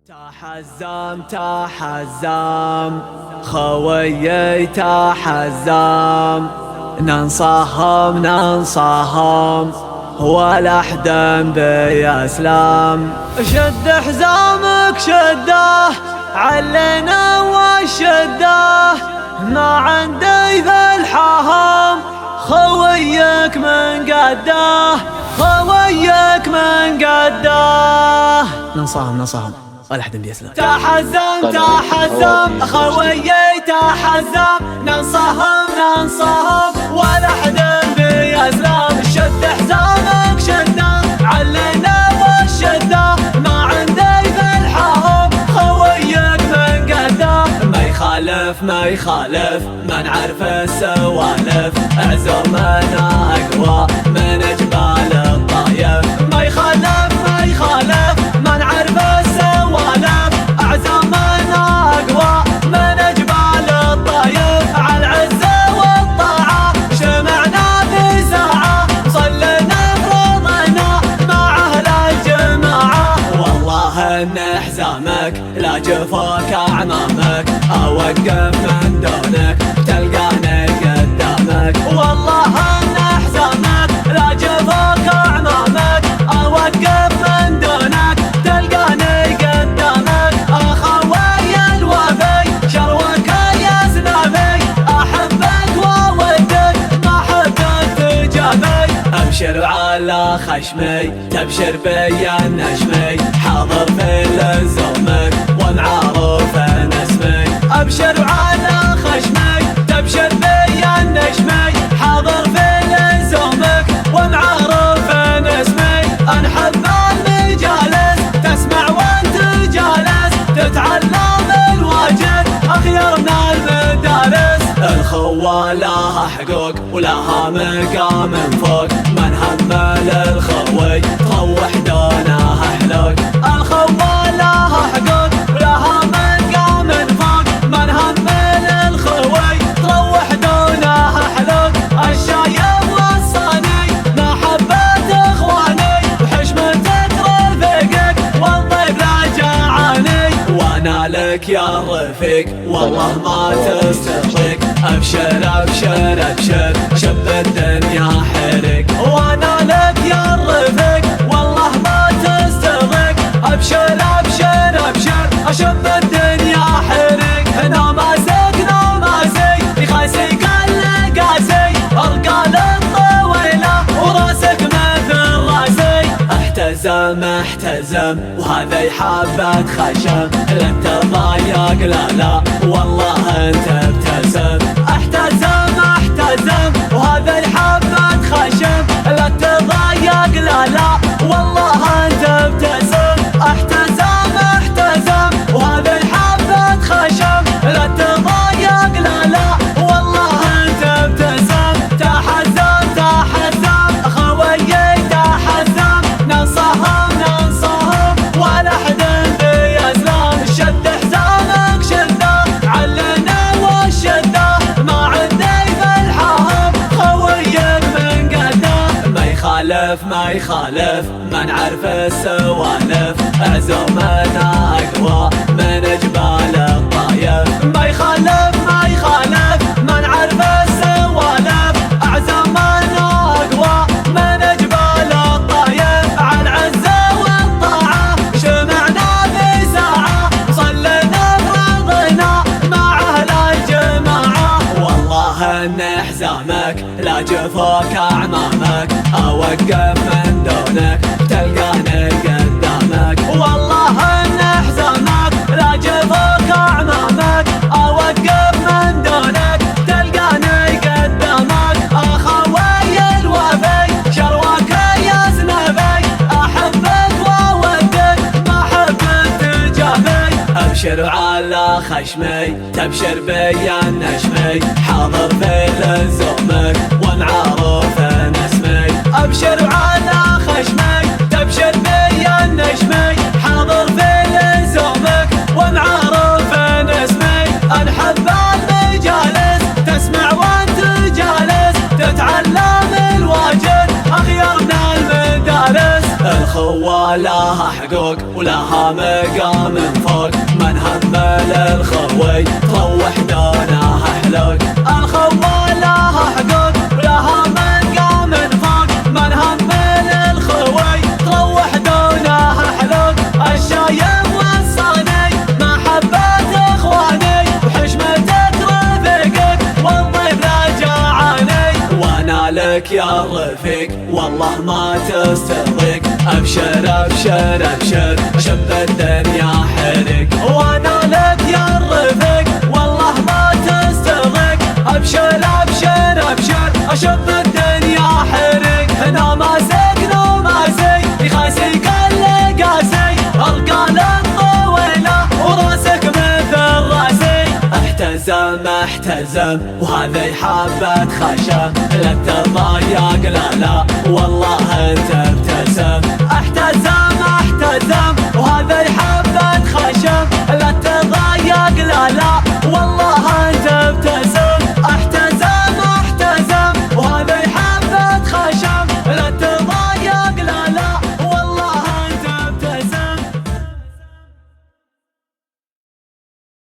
تحزم تحزم خويي تحزم، ننصهم ننصهم ولا حدا بيسلم. شد حزامك شده علينا والشده، ما عندي ذا الحهم خويك من قده، خويك من قده. ننصهم ولا حدا بيسلم. تحزم تحزم خويي تحزم، ننصهم ولا حدا بيسلم. شد حزامك شده علينا والشده، ما عندي ذا الحهم خويك من قده. ما يخالف ما نعرف السوالف، عزومنا اقوى من جبال الطايف. ما يخالف ما نعرف السوالف، عزومنا اقوى من جبال الطايف. على العزة والطاعة اجتمعنا في ساعة، صلينا فرضنا مع اهل الجماعة. والله ان حزامك لا جفاك اعمامك، اوقف من دونك تلقاني قدامك. والله ان حزامك لا جفاك اعمامك، اوقف من دونك تلقاني قدامك. اخوي الوفي شروك يا زنابي، احبك وودك ما حبك تجابي. ابشر على خشمي تبشر بي النشمي، حاضر في لزومك ومعروف اسمي. ابشر على خشمي تبشر بي النشمي، حاضر في لزومك ومعروف اسمي. انحب المجالس تسمع وانت جالس، تتعلم الواجب اخيرنا المدارس. الخوة لها حقوق ولها مقام فوق، من همل الخوي تروح دونه حلوق. الخوة لها حقوق ولها مقام فوق، من همل الخوي تروح دونه حلوق. الشايب والصاني محبة اخواني، وحشمتك رفيقك والضيف لا جعاني. وانا لك يا رفيق والله ما تستطيق، ابشر ابشر ابشر شب الدنيا حرق. وانا لك يا رفيق والله ما تستطيق، ابشر ابشر ابشر اشب الدنيا حرق. هنا ماسي يخاسي كل قاسي، ارقال الطويله وراسك مثل راسي. احتزم وهذا يحبك خشم، لا تضايق لا والله انت ابتسم. احتزم وهذا يحبك خشم، لا تضايق لا والله انت ابتسم. احتزم وهذا يحبك خشم، لا تضايق لا والله انت ابتسم. تحزم خويي تحزم، ننصهم ولا حدا بيسلم. شد حزامك شده علينا والشده، ما عندي ذا الحهم خويك من قده. ما يخالف ما نعرف السوالف، عزومنا اقوى من جبال الطايف. ما يخالف ما نعرف السوالف، عزومنا اقوى من جبال الطايف. على العزة والطاعة اجتمعنا في ساعة، صلينا فرضنا مع اهل الجماعة. والله ان حزامك لا جفاك اعمامك، اوقف من دونك تلقاني قدامك. والله ان حزامك لا جفاك اعمامك، اوقف من دونك تلقاني قدامك. اخوي الوفي شروك يا زنابي، احبك وودك ما حبك تجابي. ابشر على خشمي تبشر بي النشمي، حاضر في لزومك ومعروف اسمي. ابشر على خشمي تبشر بي النشمي، حاضر في لزومك ومعروف اسمي. انحب المجالس تسمع وانت جالس، تتعلم الواجب اخيرنا المدارس. الخوة لا لها حقوق ولها مقام فوق، من هم للخوي تروح دونها حلوق. الخوى لها حقوق ولها مقام فوق، من هم للخوي تروح دونها حلوق. الشايب وصاني محبة اخواني وحشمتك رفيقك والضيف لا جاعاني، وانا لك يا رفيق والله ما تستضيق. ابشر ابشر ابشر شب الدنيا حرق، وانا لك يا رفيق والله ما تستضيق. ابشر ابشر ابشر اشب الدنيا حرق. هنا ماسك نوماسي يخاسي كل قاسي، ارقال الطويله وراسك مثل راسي. احتزم احتزم وهذه حبة خشم، لا تضايق لا لا والله انت ابتسم. احتزم احتزم